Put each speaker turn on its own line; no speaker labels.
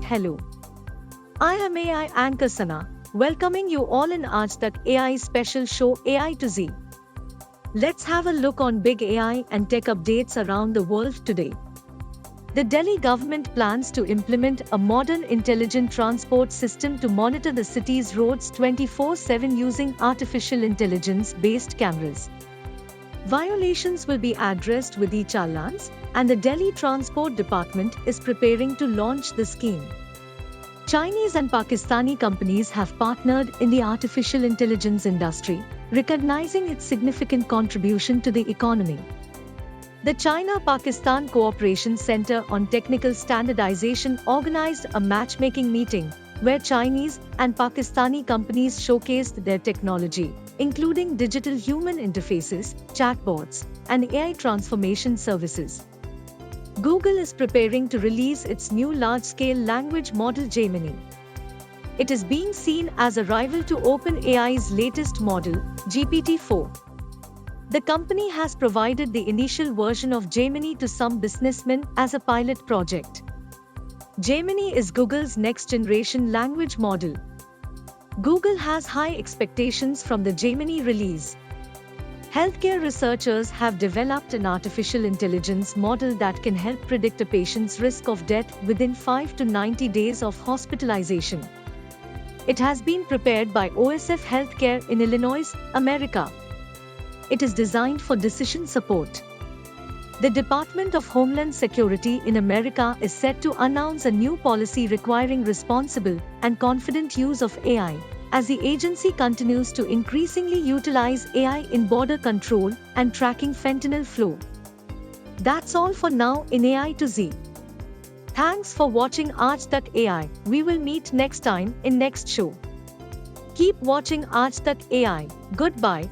hello. I am AI anchor Sana, welcoming you all in Aaj Tak AI special show AI to Z. Let's have a look on big AI and tech updates around the world today. The Delhi government plans to implement a modern intelligent transport system to monitor the city's roads 24/7 using artificial intelligence-based cameras. Violations will be addressed with e-challans, and the Delhi Transport Department is preparing to launch the scheme. Chinese and Pakistani companies have partnered in the artificial intelligence industry, recognizing its significant contribution to the economy. The China-Pakistan Cooperation Center on Technical Standardization organized a matchmaking meeting where Chinese and Pakistani companies showcased their technology, including digital human interfaces, chatbots, and AI transformation services. Google is preparing to release its new large-scale language model Gemini. It is being seen as a rival to OpenAI's latest model, GPT-4. The company has provided the initial version of Gemini to some businessmen as a pilot project. Gemini is Google's next-generation language model. Google has high expectations from the Gemini release. Healthcare researchers have developed an artificial intelligence model that can help predict a patient's risk of death within 5 to 90 days of hospitalization. It has been prepared by OSF Healthcare in Illinois, America. It is designed for decision support. The Department of Homeland Security in America is set to announce a new policy requiring responsible and confident use of AI, as the agency continues to increasingly utilize AI in border control and tracking fentanyl flow. That's all for now in AI to Z. Thanks for watching Aaj Tak AI. We will meet next time in next show. Keep watching Aaj Tak AI. Goodbye.